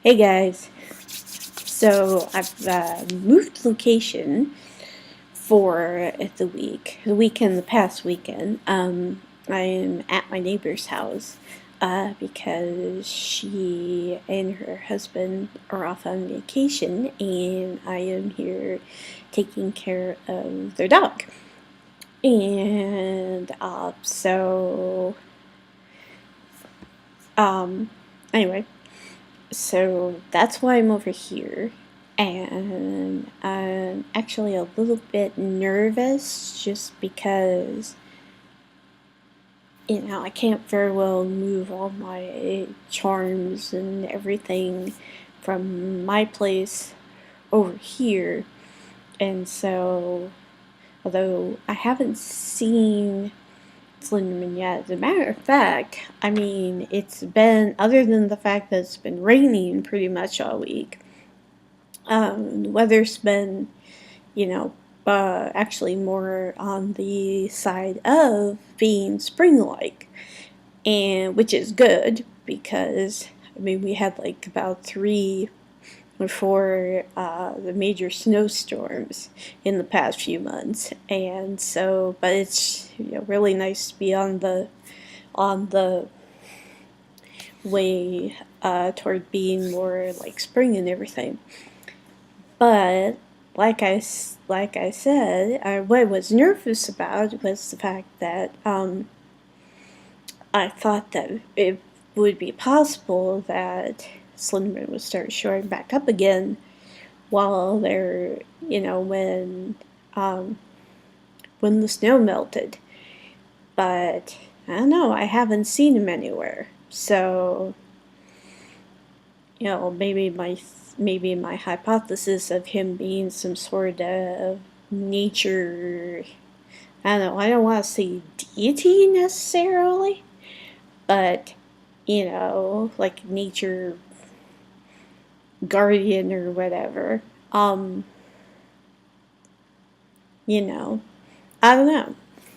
Hey guys, so I've moved location for the past weekend. I'm at my neighbor's house because she and her husband are off on vacation, and I am here taking care of their dog. And um, anyway, so that's why I'm over here. And I'm actually a little bit nervous just because, I can't very well move all my charms and everything from my place over here. And so, although I haven't seen Slenderman yet, as a matter of fact, I mean, it's been, other than the fact that it's been raining pretty much all week, the weather's been, you know, actually more on the side of being spring-like, and which is good because I mean we had like about 3 or 4 the major snowstorms in the past few months, and so but it's really nice to be on the way toward being more like spring and everything. But like I said, what I was nervous about was the fact that I thought that it would be possible that Slenderman would start showing back up again while they're, um, when the snow melted. But I don't know. I haven't seen him anywhere, so maybe my hypothesis of him being some sort of nature, I don't know, I don't want to say deity necessarily, but like nature guardian or whatever. You know, I don't know.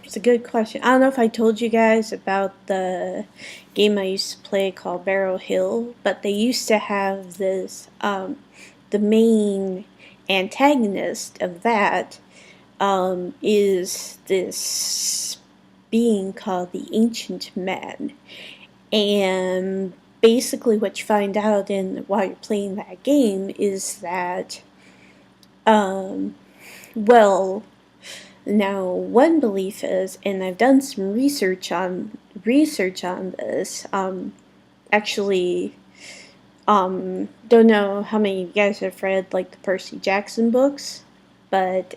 It's a good question. I don't know if I told you guys about the game I used to play called Barrow Hill, but they used to have this, the main antagonist of that is this being called the Ancient Man. And basically, what you find out while you're playing that game is that, um, well, now one belief is, and I've done some research on this. Actually, don't know how many of you guys have read like the Percy Jackson books, but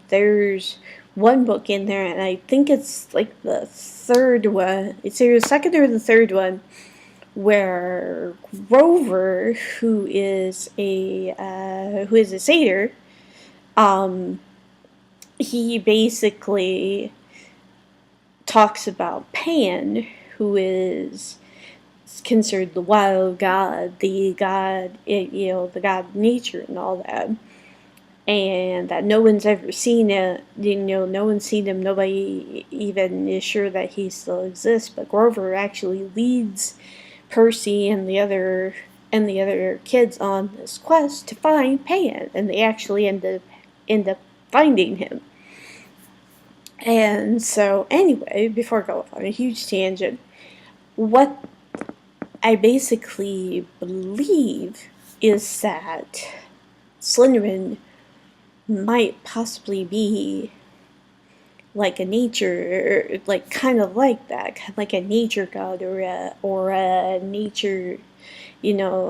there's one book in there, and I think it's like the third one. It's either the second or the third one, where Grover, who is a satyr, um, he basically talks about Pan, who is considered the wild god, the god of nature and all that, and that no one's ever seen it. No one's seen him. Nobody even is sure that he still exists. But Grover actually leads Percy and the other kids on this quest to find Pan, and they actually end up finding him. And so, anyway, before I go off on a huge tangent, what I basically believe is that Slenderman might possibly be like a nature, like kind of like that, kind of like a nature god, or a nature,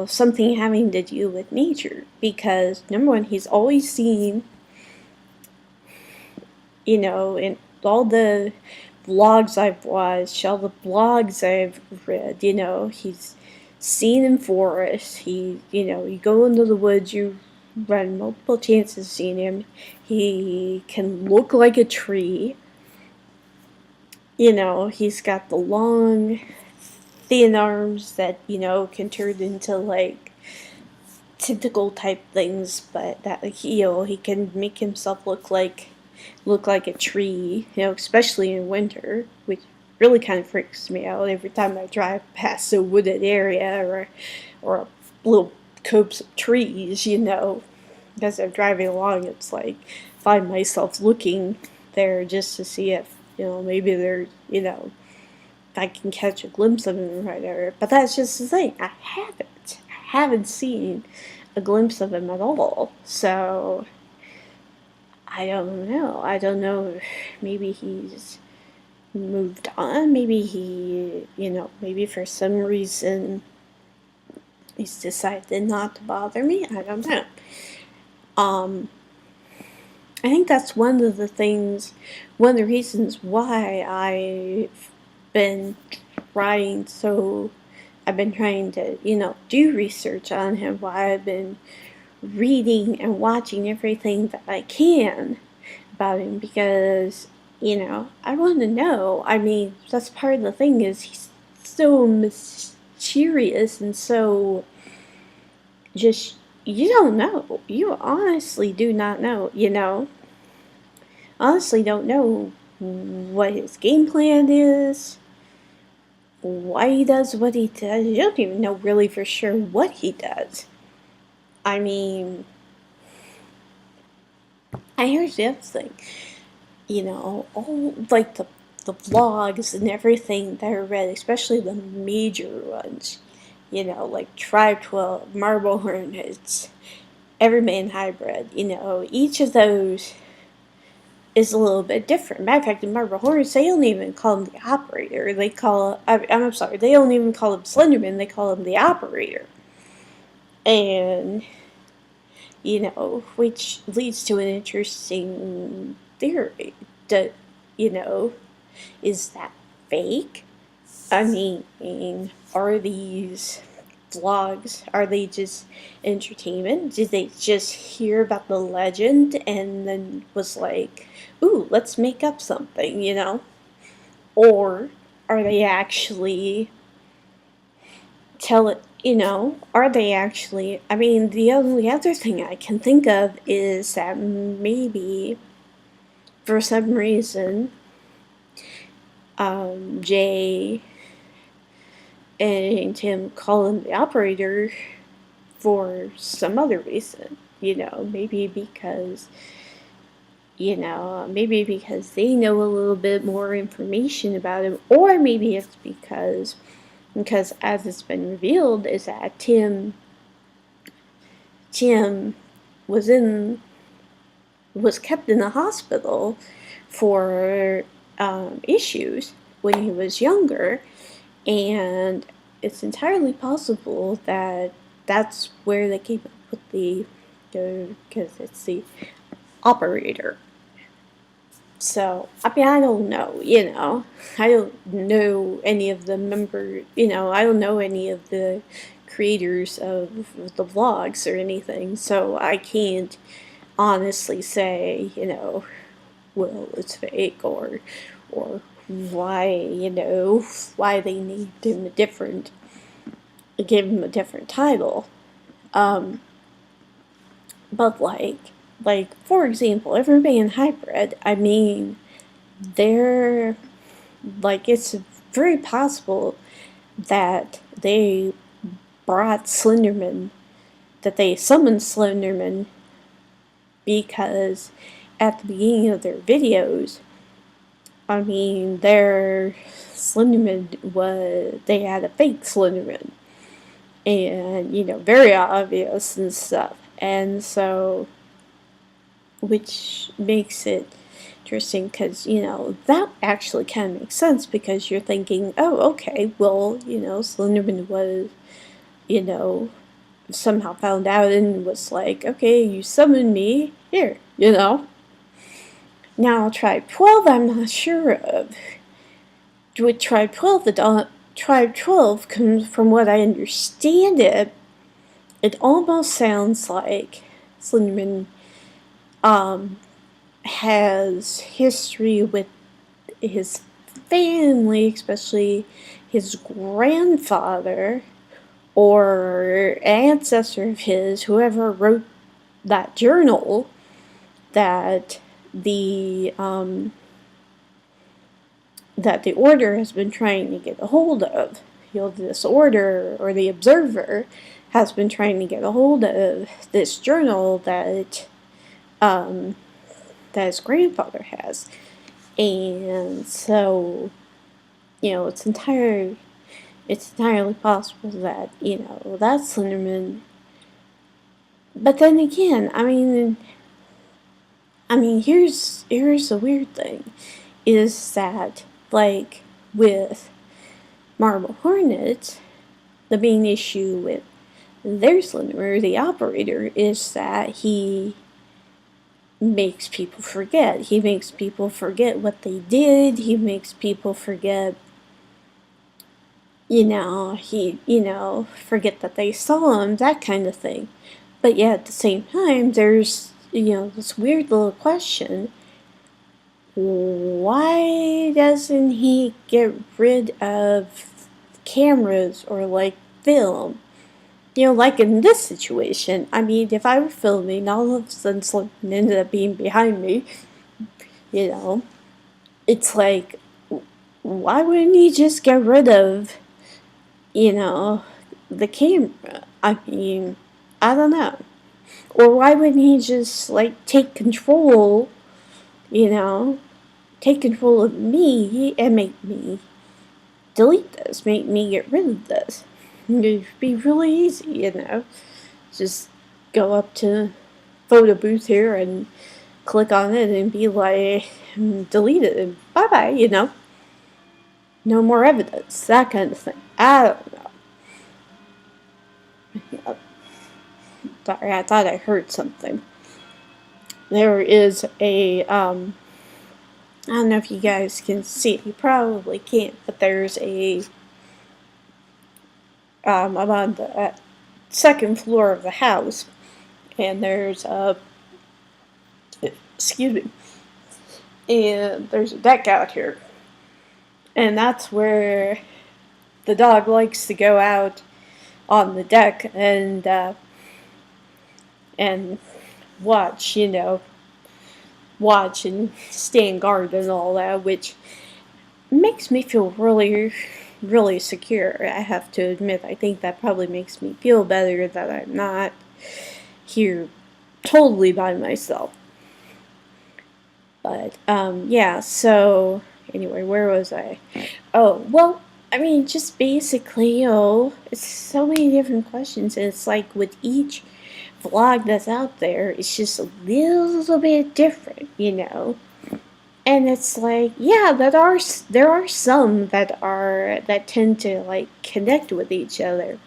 something having to do with nature. Because number one, he's always seen, in all the blogs I've watched, all the blogs I've read, he's seen in forests. You go into the woods, you run multiple chances of seeing him. He can look like a tree. He's got the long, thin arms that, can turn into like tentacle type things, but that he can make himself look like a tree, especially in winter, which really kind of freaks me out every time I drive past a wooded area or a little copse of trees, as I'm driving along. It's like, find myself looking there just to see if, maybe there's, if I can catch a glimpse of him right there. But that's just the thing. I haven't seen a glimpse of him at all. So I don't know. I don't know. Maybe he's moved on. Maybe he, maybe for some reason he's decided not to bother me. I don't know. I think that's one of the reasons why I've been trying to, do research on him, why I've been reading and watching everything that I can about him, because, I want to know. I mean, that's part of the thing, is he's so mysterious and so just, you don't know. You honestly do not know, Honestly don't know what his game plan is, why he does what he does. You don't even know really for sure what he does. I mean, and here's the other thing, all like the vlogs and everything that I read, especially the major ones, like Tribe 12, Marble Hornets, Everyman Hybrid, each of those is a little bit different. Matter of fact, in Marble Hornets, they don't even call him the Operator. I'm sorry, they don't even call him Slenderman, they call him the Operator. And, which leads to an interesting theory. Is that fake? I mean, are these vlogs, are they just entertainment? Did they just hear about the legend and then was like, ooh, let's make up something, Or are they actually are they actually, I mean, the only other thing I can think of is that maybe, for some reason, Jay and Tim call him the Operator for some other reason, maybe because, maybe because they know a little bit more information about him, or maybe it's because as it's been revealed, is that Tim was kept in the hospital for issues when he was younger, and it's entirely possible that that's where they came up with because it's the Operator. So, I mean, I don't know, I don't know any of the I don't know any of the creators of the vlogs or anything, so I can't honestly say, well, it's fake, or why, why they named him gave him a different title. But for example, Everyman Hybrid, I mean, it's very possible that they summoned Slenderman because at the beginning of their videos, I mean, they had a fake Slenderman, and, very obvious and stuff, and so, which makes it interesting, because, that actually kind of makes sense, because you're thinking, oh, okay, well, Slenderman was, somehow found out and was like, okay, you summoned me, here, Now, Tribe 12, I'm not sure of. With Tribe 12, Tribe 12, from what I understand it almost sounds like Slenderman has history with his family, especially his grandfather or ancestor of his, whoever wrote that journal that the Order has been trying to get a hold of, the Disorder or the Observer has been trying to get a hold of this journal that that his grandfather has. And so, it's entirely possible that, that's Slenderman. But then again, I mean, here's the weird thing, is that, like, with Marble Hornet, the main issue with their Slenderer, the operator, is that he makes people forget. He makes people forget what they did. He makes people forget, forget that they saw him, that kind of thing. But yet at the same time, there's, this weird little question. Why doesn't he get rid of cameras or, like, film? Like in this situation, I mean, if I were filming, all of a sudden something ended up being behind me, it's like, why wouldn't he just get rid of, the camera? I mean, I don't know. Or why wouldn't he just, like, take control, take control of me and make me delete this, make me get rid of this? It'd be really easy, just go up to photo booth here and click on it and be like, delete it and bye-bye, no more evidence, that kind of thing. I don't know. Sorry, I thought I heard something. There is a, I don't know if you guys can see it, you probably can't, but there's a, I'm on the second floor of the house, and there's a, excuse me, and there's a deck out here, and that's where the dog likes to go out on the deck and watch, watch and stand guard and all that, which makes me feel really, really secure. I have to admit, I think that probably makes me feel better that I'm not here totally by myself. But, yeah, so, anyway, where was I? Oh, well, I mean, just basically, it's so many different questions, and it's like with each vlog that's out there, it's just a little bit different, And it's like, yeah, there are some that tend to, like, connect with each other.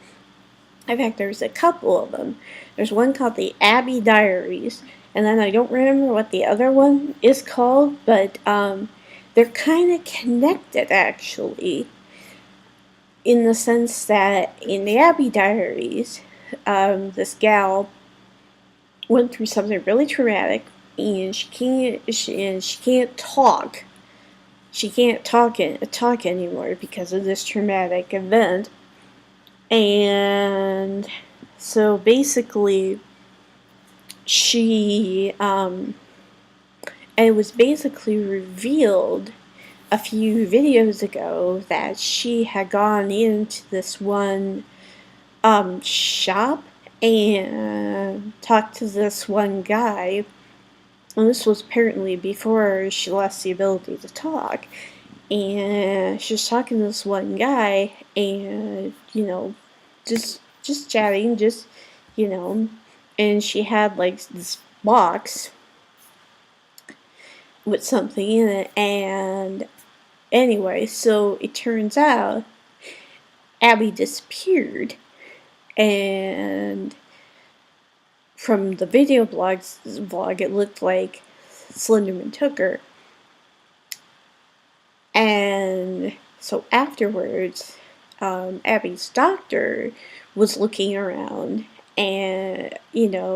In fact, there's a couple of them. There's one called the Abbey Diaries, and then I don't remember what the other one is called, but they're kind of connected, actually, in the sense that in the Abbey Diaries, this gal went through something really traumatic, and she can't talk. She can't talk anymore because of this traumatic event. And so basically, it was basically revealed a few videos ago that she had gone into this one shop and talked to this one guy, and this was apparently before she lost the ability to talk, and she was talking to this one guy, and, just chatting, and she had, like, this box with something in it, and anyway, so it turns out Abby disappeared, and from the video vlog, it looked like Slenderman took her. And so afterwards, Abby's doctor was looking around and,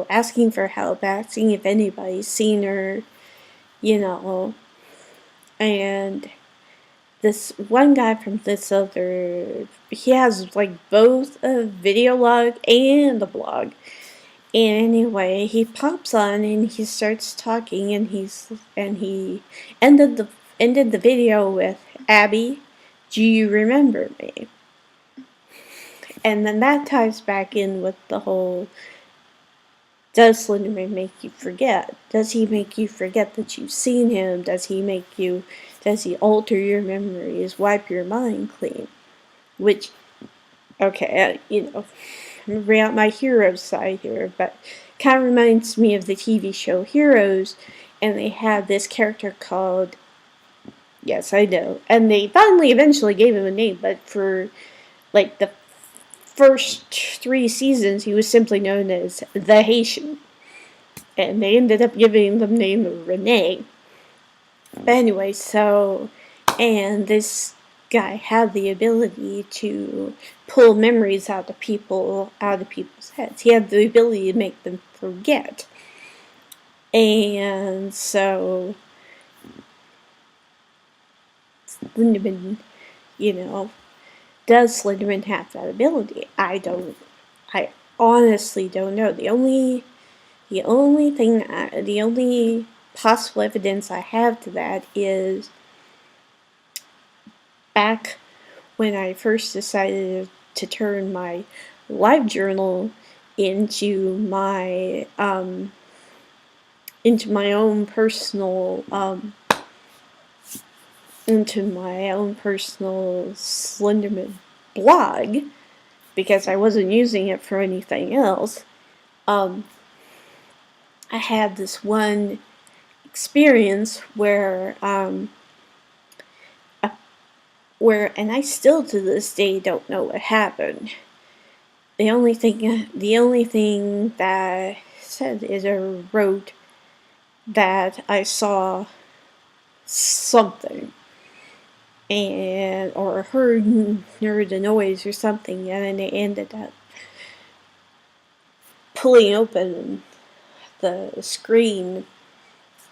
asking for help, asking if anybody's seen her, and this one guy from this other, he has, like, both a video log and a blog. And anyway, he pops on and he starts talking, and he ended the video with, "Abby, do you remember me?" And then that ties back in with the whole, does Slenderman make you forget? Does he make you forget that you've seen him? Does he alter your memories, wipe your mind clean? Which, okay, I'm bring out my hero side here, but kind of reminds me of the TV show Heroes, and they had this character called, yes, I know, and they finally eventually gave him a name, but for like the first 3 seasons, he was simply known as the Haitian, and they ended up giving him the name Renee. But anyway, and this guy had the ability to pull memories out of people's heads. He had the ability to make them forget. And so Slenderman, does Slenderman have that ability? I honestly don't know. The only possible evidence I have to that is back when I first decided to turn my live journal into my own personal Slenderman blog, because I wasn't using it for anything else. I had this one experience where and I still to this day don't know what happened. The only thing that I said is I wrote that I saw something, or heard a noise or something, and then it ended up pulling open the screen,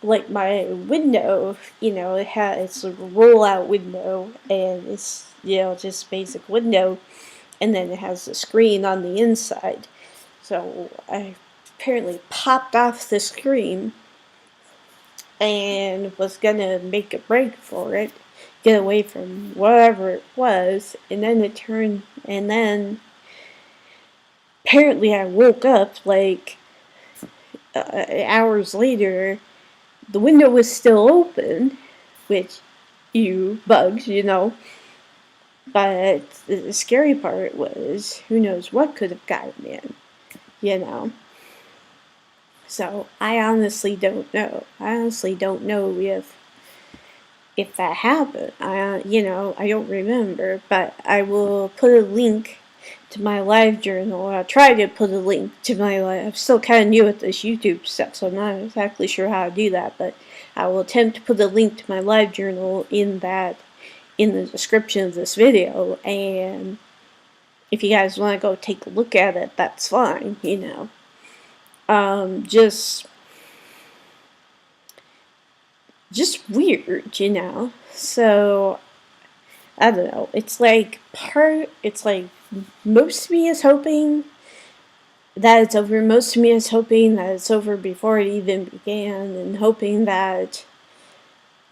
like my window, it's a roll-out window, and it's, just basic window, and then it has the screen on the inside. So I apparently popped off the screen and was gonna make a break for it, get away from whatever it was, and then apparently I woke up like hours later. The window was still open, which bugs, but the scary part was, who knows what could have gotten in, So I honestly don't know. I honestly don't know if that happened. I don't remember, but I will put a link to my live journal. I'll try to put a link to my live. I'm still kind of new at this YouTube stuff, so I'm not exactly sure how to do that, but I will attempt to put a link to my live journal in the description of this video, and if you guys want to go take a look at it, that's fine, just weird, so I don't know, it's like most of me is hoping that it's over. Most of me is hoping that it's over before it even began, and hoping that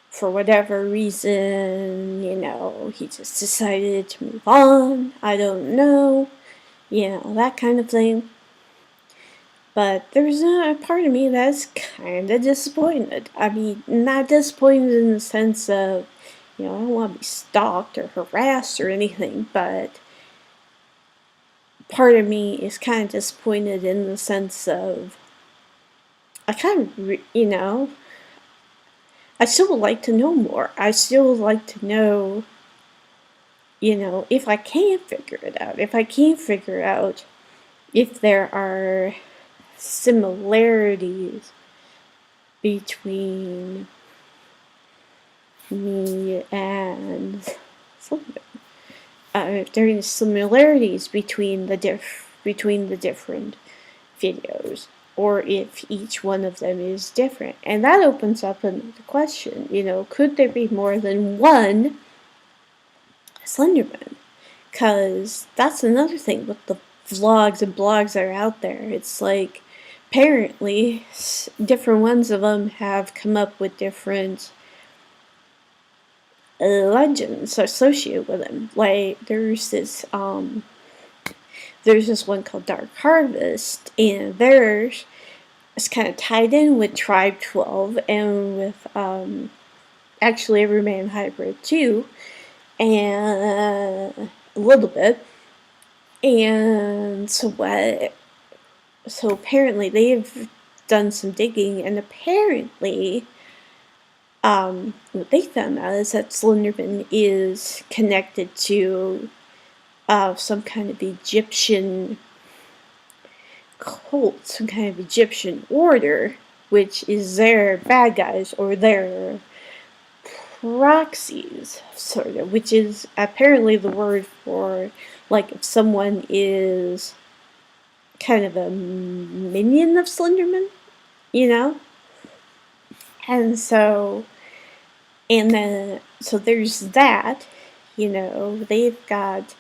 for whatever reason, he just decided to move on. I don't know, that kind of thing. But there's a part of me that's kind of disappointed. I mean, not disappointed in the sense of, I don't want to be stalked or harassed or anything, but part of me is kind of disappointed in the sense of, I kind of, I still would like to know more. I still would like to know, if I can figure it out. If I can figure out if there are similarities between me and Slenderman. If there are similarities between the different videos, or if each one of them is different. And that opens up another question, could there be more than one Slenderman? Because that's another thing with the vlogs and blogs that are out there. It's like, apparently, different ones of them have come up with different legends associated with him. Like, there's this, there's this one called Dark Harvest, and there's it's kind of tied in with Tribe 12 and with actually Everyman Hybrid too, and a little bit. And so apparently they've done some digging, and apparently what they found out is that Slenderman is connected to some kind of Egyptian cult, some kind of Egyptian order, which is their bad guys or their proxies, sort of, which is apparently the word for, like, if someone is kind of a minion of Slenderman, you know? And so there's that, they've got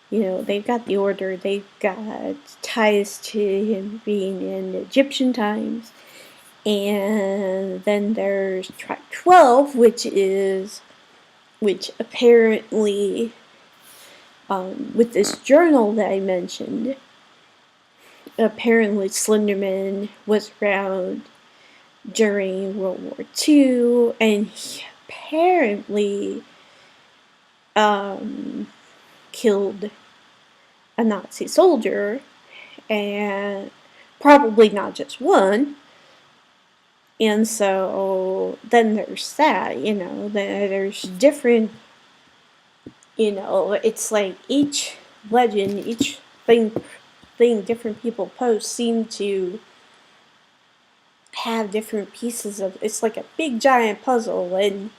the order, they've got ties to him being in Egyptian times, and then there's Track 12, which apparently, with this journal that I mentioned, apparently Slenderman was around during World War II, and he apparently killed a Nazi soldier, and probably not just one. And so then there's that, there's different, it's like each legend, each thing different people post seem to have different pieces of, it's like a big giant puzzle, and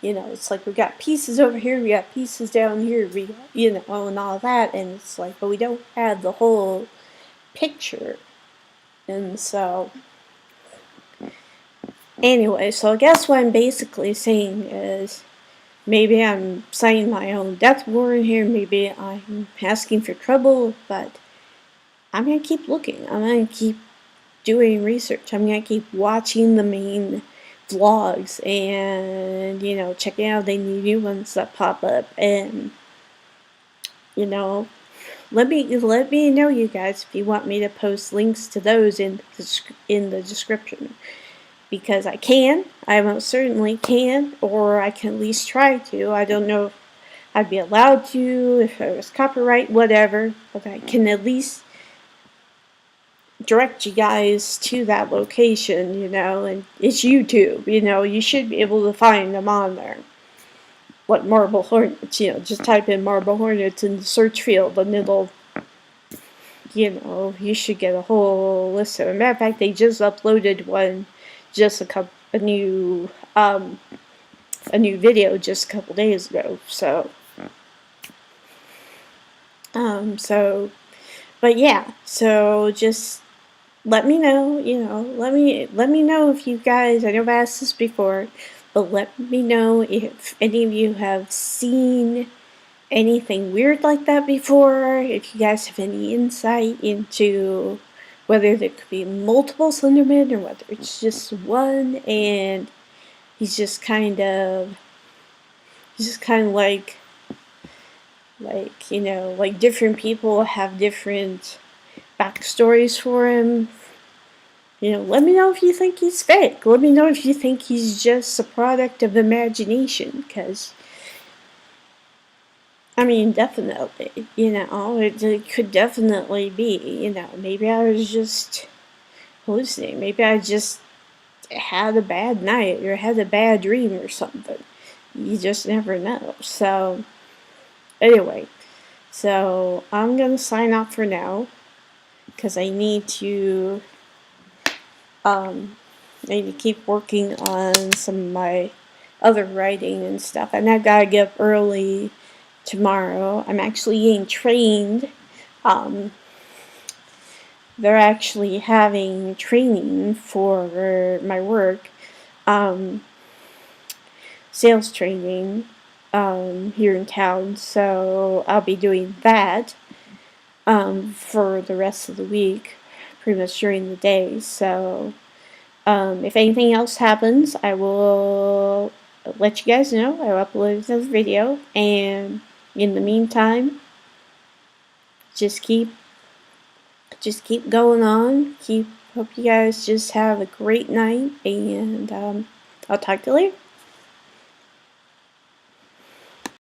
it's like we got pieces over here, we got pieces down here, and all that, and it's like, but we don't have the whole picture. And so anyway, so I guess what I'm basically saying is, maybe I'm signing my own death warrant here, maybe I'm asking for trouble, but I'm gonna keep looking, I'm gonna keep doing research, I'm gonna keep watching the main vlogs, and checking out any new ones that pop up, and let me know, you guys, if you want me to post links to those in the description, because I most certainly can, or I can at least try to. I don't know if I'd be allowed to, if it was copyright, whatever, but I can at least direct you guys to that location, and it's YouTube, you should be able to find them on there. Like Marble Hornets, just type in Marble Hornets in the search field, and it'll, you should get a whole list of them. Matter of fact, they just uploaded one, just a new video just a couple days ago, so but yeah, so just let me know, let me know if you guys, I know I've asked this before, but let me know if any of you have seen anything weird like that before, if you guys have any insight into whether there could be multiple Slendermen, or whether it's just one, and he's just kind of like different people have different backstories for him. Let me know if you think he's fake. Let me know if you think he's just a product of imagination, because I mean, definitely, it could definitely be, maybe I was just hallucinating, maybe I just had a bad night, or had a bad dream or something. You just never know. So anyway, so I'm gonna sign off for now, because I need to keep working on some of my other writing and stuff, and I gotta get up early tomorrow. I'm actually getting trained. They're actually having training for my work, sales training, here in town, so I'll be doing that for the rest of the week, pretty much during the day. So if anything else happens, I will let you guys know. I'll upload another video, and in the meantime, just keep just keep going on. Hope you guys just have a great night, and I'll talk to you later.